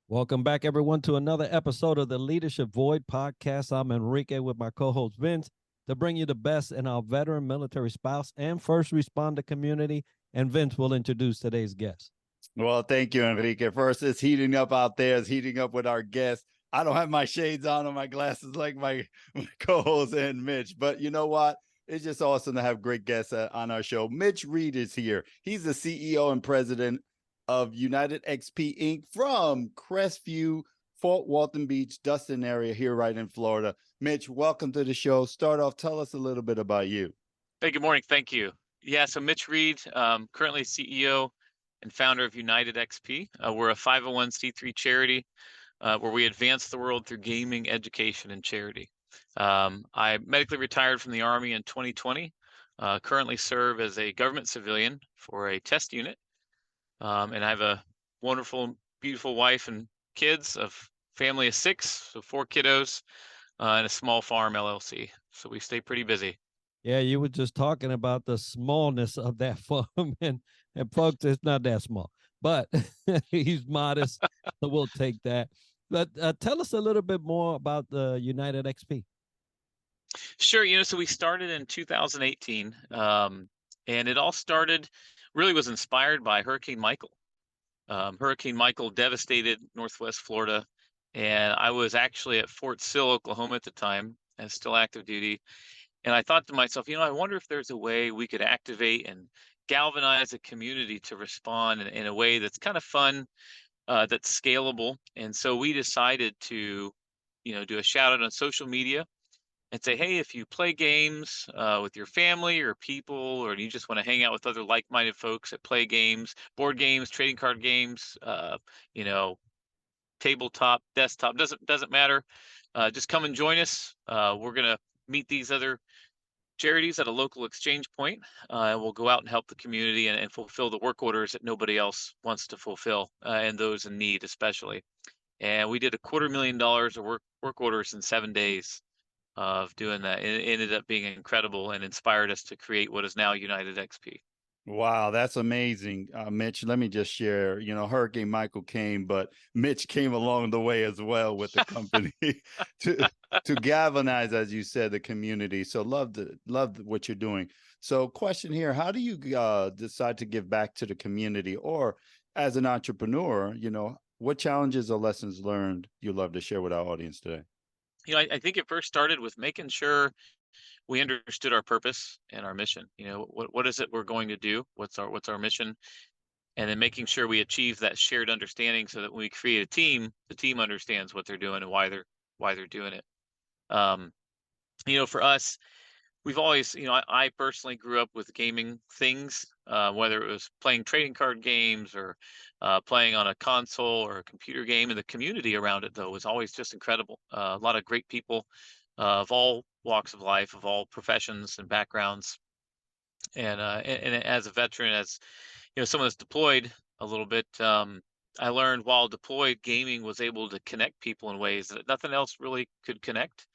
Welcome back, everyone, to another episode of the Leadership Void podcast. I'm Enrique with my co-host Vince to bring you the best in our veteran military spouse and first responder community. And Vince will introduce today's guest. Well, thank you, Enrique. First, it's heating up out there. It's heating up with our guest. I don't have my shades on or my glasses like my co-host and Mitch, but you know what? It's just awesome to have great guests on our show. Mitch Reed is here. He's the CEO and president of UKnightedXP Inc. from Crestview, Fort Walton Beach, Dustin area here right in Florida. Mitch, welcome to the show. Start off, tell us a little bit about you. Hey, good morning. Thank you. Yeah, so Mitch Reed, currently CEO and founder of UKnightedXP. We're a 501c3 charity where we advance the world through gaming, education, and charity. I medically retired from the Army in 2020, currently serve as a government civilian for a test unit. And I have a wonderful, beautiful wife and kids, of family of 6, so 4 kiddos, and a small farm LLC. So we stay pretty busy. Yeah, you were just talking about the smallness of that farm, and folks, it's not that small, but he's modest, so we'll take that. But tell us a little bit more about the UKnightedXP. Sure. So we started in 2018, and it all started, really was inspired by Hurricane Michael. Hurricane Michael devastated Northwest Florida, and I was actually at Fort Sill, Oklahoma at the time, and still active duty. And I thought to myself, I wonder if there's a way we could activate and galvanize a community to respond in a way that's kind of fun, that's scalable. And so we decided to, do a shout out on social media and say, hey, if you play games with your family or people, or you just want to hang out with other like-minded folks that play games, board games, trading card games, tabletop, desktop, doesn't matter. Just come and join us. We're gonna meet these other charities at a local exchange point, and we'll go out and help the community and fulfill the work orders that nobody else wants to fulfill, and those in need especially. And we did $250,000 of work orders in 7 days of doing that. It ended up being incredible and inspired us to create what is now UKnightedXP. Wow, that's amazing. Mitch, let me just share, Hurricane Michael came, but Mitch came along the way as well with the company to galvanize, as you said, the community. So love what you're doing. So question here, how do you decide to give back to the community, or as an entrepreneur, what challenges or lessons learned you love to share with our audience today? I think it first started with making sure we understood our purpose and our mission. What is it we're going to do? What's our mission? And then making sure we achieve that shared understanding, so that when we create a team, the team understands what they're doing and why they're doing it. For us, we've always, I personally grew up with gaming things, whether it was playing trading card games or playing on a console or a computer game, and the community around it, though, was always just incredible. A lot of great people of all walks of life, of all professions and backgrounds. And as a veteran, as someone that's deployed a little bit, I learned while deployed, gaming was able to connect people in ways that nothing else really could connect.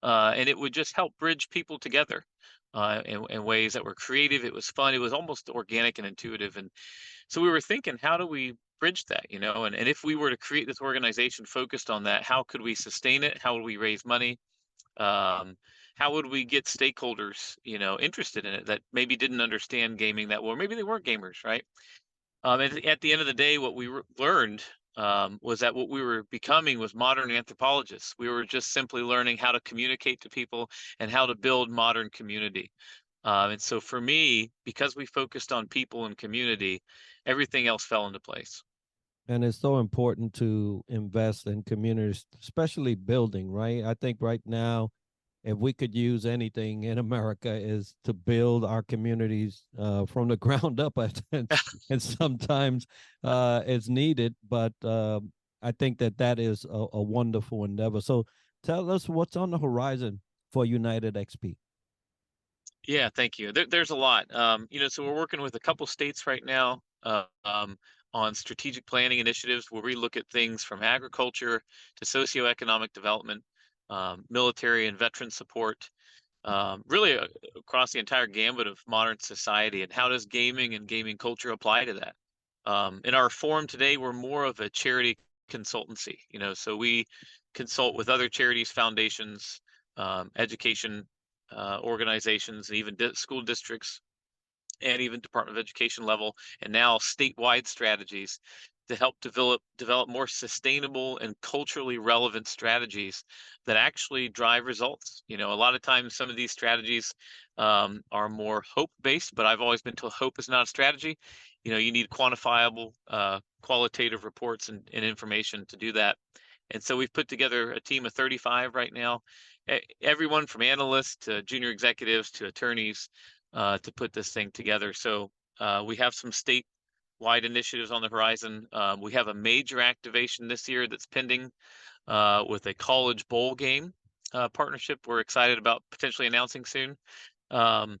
And it would just help bridge people together in ways that were creative. It was fun. It was almost organic and intuitive. And so we were thinking, how do we bridge that, and if we were to create this organization focused on that, how could we sustain it? How would we raise money? How would we get stakeholders, interested in it that maybe didn't understand gaming that well, or maybe they weren't gamers, right? At the end of the day, what we learned was that what we were becoming was modern anthropologists. We were just simply learning how to communicate to people and how to build modern community. And so for me, because we focused on people and community, everything else fell into place. And it's so important to invest in communities, especially building, right? I think right now, if we could use anything in America, is to build our communities from the ground up. And sometimes it's needed, but I think that is a wonderful endeavor. So tell us what's on the horizon for UKnightedXP. Yeah, thank you. There's a lot. So we're working with a couple states right now on strategic planning initiatives where we look at things from agriculture to socioeconomic development, military and veteran support, really across the entire gambit of modern society. And how does gaming and gaming culture apply to that? In our form today, we're more of a charity consultancy. So we consult with other charities, foundations, education organizations, and even school districts, and even Department of Education level, and now statewide strategies to help develop more sustainable and culturally relevant strategies that actually drive results. A lot of times some of these strategies are more hope-based, but I've always been told hope is not a strategy. You need quantifiable, qualitative reports and information to do that. And so we've put together a team of 35 right now, everyone from analysts to junior executives to attorneys, to put this thing together. So we have some statewide initiatives on the horizon. We have a major activation this year that's pending with a college bowl game partnership we're excited about potentially announcing soon. And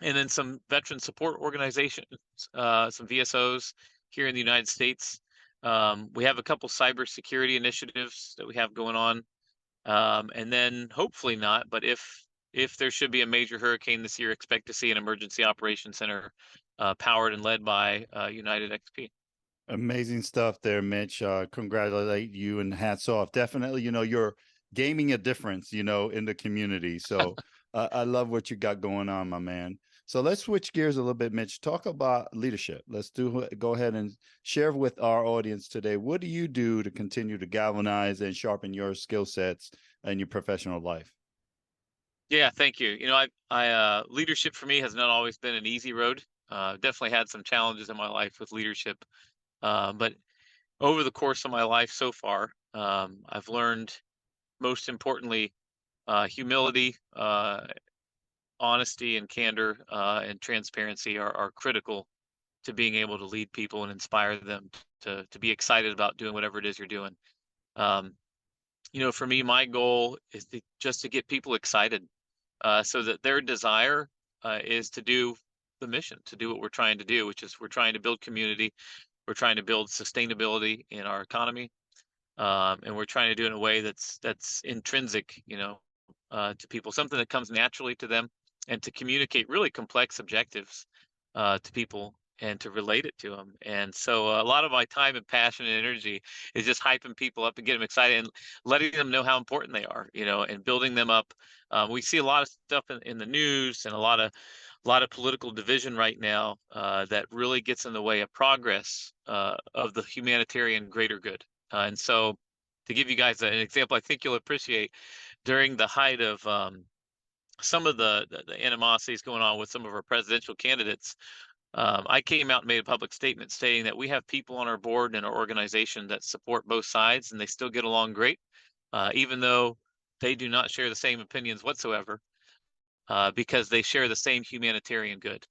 then some veteran support organizations, some VSOs here in the United States. We have a couple cybersecurity initiatives that we have going on. And then hopefully not, but if there should be a major hurricane this year, expect to see an emergency operations center powered and led by UKnightedXP. Amazing stuff there, Mitch. Congratulate you and hats off. Definitely, you're gaming a difference, in the community. So I love what you got going on, my man. So let's switch gears a little bit, Mitch. Talk about leadership. Go ahead and share with our audience today. What do you do to continue to galvanize and sharpen your skill sets in your professional life? Yeah, thank you. I leadership for me has not always been an easy road. Definitely had some challenges in my life with leadership. But over the course of my life so far, I've learned, most importantly, humility, honesty and candor, and transparency are critical to being able to lead people and inspire them to be excited about doing whatever it is you're doing. For me, my goal is just to get people excited, so that their desire is to do the mission, to do what we're trying to do, which is we're trying to build community, we're trying to build sustainability in our economy, and we're trying to do it in a way that's intrinsic, to people, something that comes naturally to them, and to communicate really complex objectives to people and to relate it to them. And so a lot of my time and passion and energy is just hyping people up and getting them excited and letting them know how important they are, and building them up. We see a lot of stuff in the news and a lot of political division right now that really gets in the way of progress of the humanitarian greater good. And so to give you guys an example, I think you'll appreciate, during the height of some of the animosities going on with some of our presidential candidates, I came out and made a public statement stating that we have people on our board and our organization that support both sides, and they still get along great, even though they do not share the same opinions whatsoever, because they share the same humanitarian good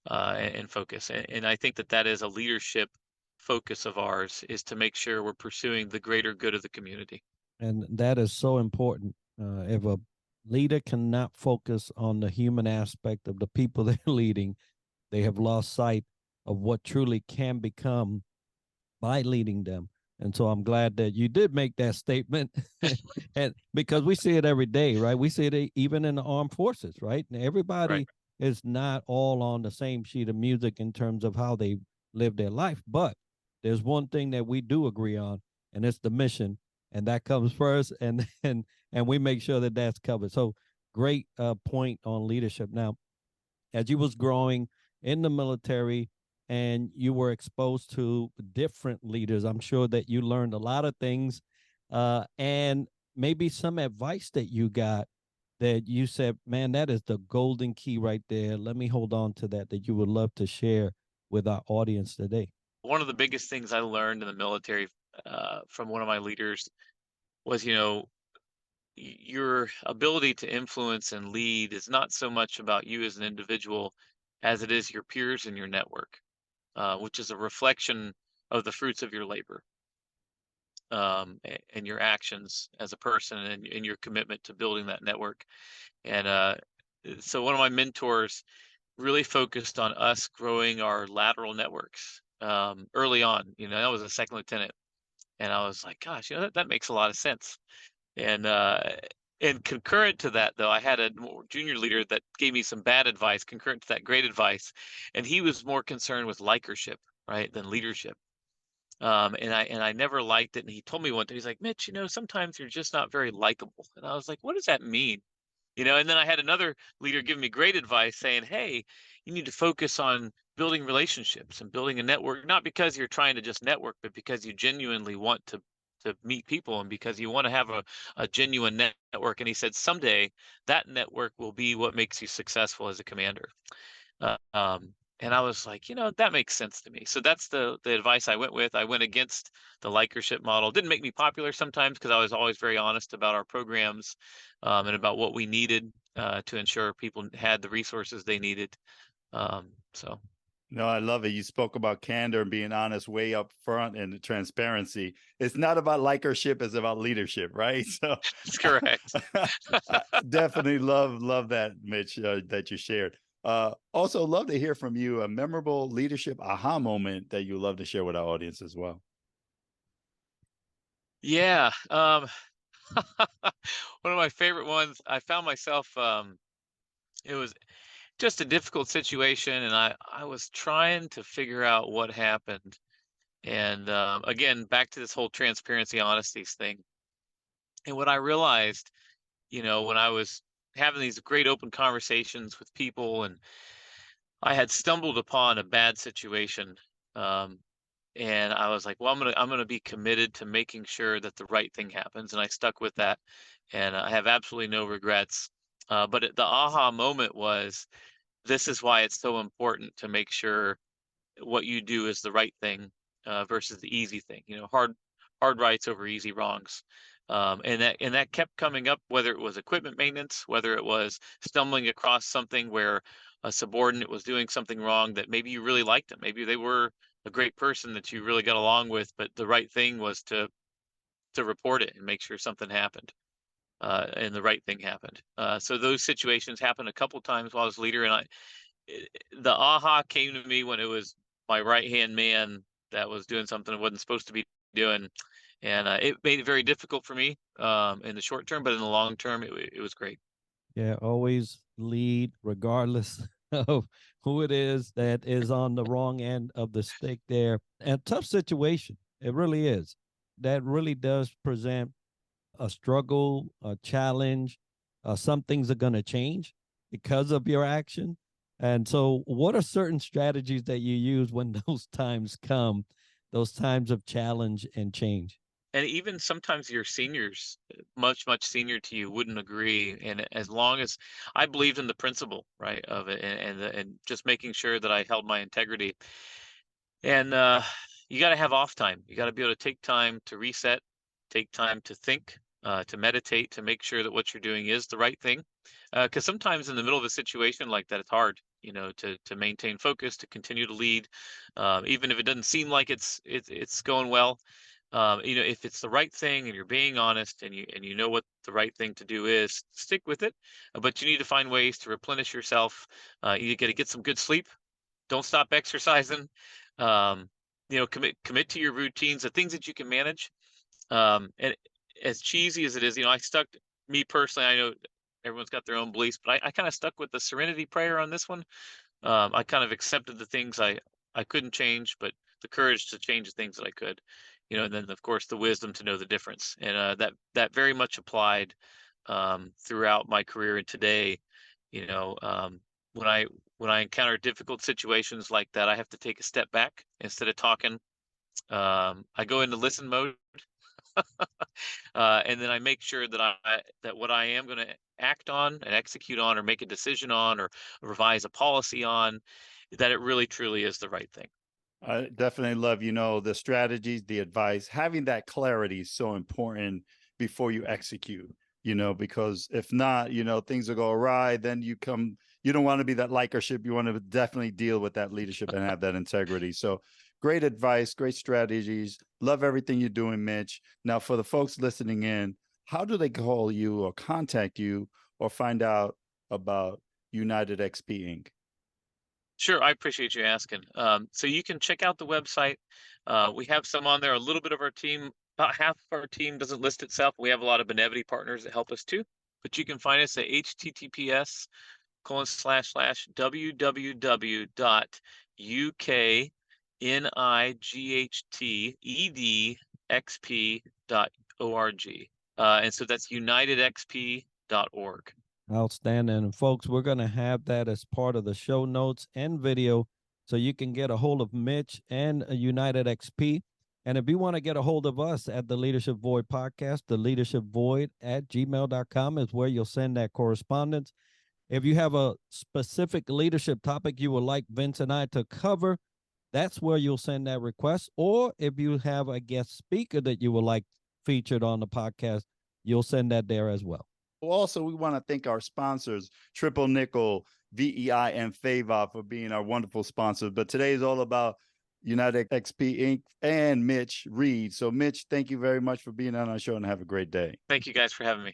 and focus. And I think that is a leadership focus of ours, is to make sure we're pursuing the greater good of the community. And that is so important. If a leader cannot focus on the human aspect of the people they're leading, they have lost sight of what truly can become by leading them. And so I'm glad that you did make that statement, and because we see it every day, right? We see it even in the armed forces, right? And everybody is not all on the same sheet of music in terms of how they live their life. But there's one thing that we do agree on, and it's the mission, and that comes first, and we make sure that that's covered. So great point on leadership. Now, as you was growing in the military and you were exposed to different leaders, I'm sure that you learned a lot of things, and maybe some advice that you got that you said, man, that is the golden key right there. Let me hold on to that you would love to share with our audience today. One of the biggest things I learned in the military from one of my leaders was, your ability to influence and lead is not so much about you as an individual as it is your peers and your network, which is a reflection of the fruits of your labor, and your actions as a person, and your commitment to building that network. And so one of my mentors really focused on us growing our lateral networks early on. I was a second lieutenant, and I was like, gosh, that makes a lot of sense. And concurrent to that, though, I had a more junior leader that gave me some bad advice, concurrent to that great advice. And he was more concerned with likership, right, than leadership. And I never liked it. And he told me one day, he's like, Mitch, sometimes you're just not very likable. And I was like, what does that mean? And then I had another leader give me great advice saying, hey, you need to focus on building relationships and building a network, not because you're trying to just network, but because you genuinely want to meet people and because you want to have a genuine network. And he said, someday that network will be what makes you successful as a commander. Uh, um, and I was like, that makes sense to me. So that's the advice I went with. I went against the likership model. Didn't make me popular sometimes because I was always very honest about our programs and about what we needed to ensure people had the resources they needed. So. No, I love it. You spoke about candor and being honest way up front and transparency. It's not about likership, it's about leadership, right? So That's correct. I definitely love that, Mitch, that you shared. Also love to hear from you a memorable leadership aha moment that you love to share with our audience as well. Yeah. One of my favorite ones, I found myself, it was just a difficult situation, and I was trying to figure out what happened. And again, back to this whole transparency, honesty thing. And what I realized, when I was having these great open conversations with people, and I had stumbled upon a bad situation, and I was like, well, I'm gonna be committed to making sure that the right thing happens, and I stuck with that, and I have absolutely no regrets. But the aha moment was, this is why it's so important to make sure what you do is the right thing versus the easy thing. Hard rights over easy wrongs. And that kept coming up, whether it was equipment maintenance, whether it was stumbling across something where a subordinate was doing something wrong that maybe you really liked them, maybe they were a great person that you really got along with, but the right thing was to report it and make sure something happened. And the right thing happened. So those situations happened a couple times while I was leader, and the aha came to me when it was my right-hand man that was doing something it wasn't supposed to be doing. And it made it very difficult for me in the short term, but in the long term, it was great. Yeah, always lead regardless of who it is that is on the wrong end of the stick there. And tough situation. It really is. That really does present a struggle, a challenge. Some things are going to change because of your action. And so, what are certain strategies that you use when those times come, those times of challenge and change? And even sometimes your seniors, much senior to you, wouldn't agree. And as long as I believed in the principle, right, of it, and just making sure that I held my integrity. And you got to have off time. You got to be able to take time to reset, take time to think, to meditate, to make sure that what you're doing is the right thing. Because sometimes in the middle of a situation like that, it's hard, to maintain focus, to continue to lead, even if it doesn't seem like it's going well. If it's the right thing and you're being honest and you know what the right thing to do is, stick with it. But you need to find ways to replenish yourself. You got to get some good sleep. Don't stop exercising. Um, commit to your routines, the things that you can manage. And as cheesy as it is, me personally, I know everyone's got their own beliefs, but I kind of stuck with the serenity prayer on this one. I kind of accepted the things I couldn't change, but the courage to change the things that I could, and then of course the wisdom to know the difference. And that very much applied throughout my career and today. You know, when I encounter difficult situations like that, I have to take a step back instead of talking. I go into listen mode, and then I make sure that what I am going to act on and execute on, or make a decision on, or revise a policy on, that it really truly is the right thing. I definitely love, the strategies, the advice, having that clarity is so important before you execute, because if not, things will go awry. Then you don't want to be that likership. You want to definitely deal with that leadership and have that integrity. So great advice, great strategies. Love everything you're doing, Mitch. Now, for the folks listening in, how do they call you or contact you or find out about UKnightedXP Inc.? Sure, I appreciate you asking. So you can check out the website. We have some on there. A little bit of our team, about half of our team doesn't list itself. We have a lot of Benevity partners that help us too. But you can find us at https://www.uk UKnightedXP.org. And so that's UKnightedXP.org. Outstanding. And folks, we're going to have that as part of the show notes and video so you can get a hold of Mitch and United XP. And if you want to get a hold of us at the Leadership Void Podcast, the leadershipvoid@gmail.com is where you'll send that correspondence. If you have a specific leadership topic you would like Vince and I to cover, that's where you'll send that request. Or if you have a guest speaker that you would like featured on the podcast, you'll send that there as well. Also, we want to thank our sponsors, Triple Nickel, VEI, and FAVOB for being our wonderful sponsors. But today is all about United XP Inc. and Mitch Reed. So, Mitch, thank you very much for being on our show and have a great day. Thank you guys for having me.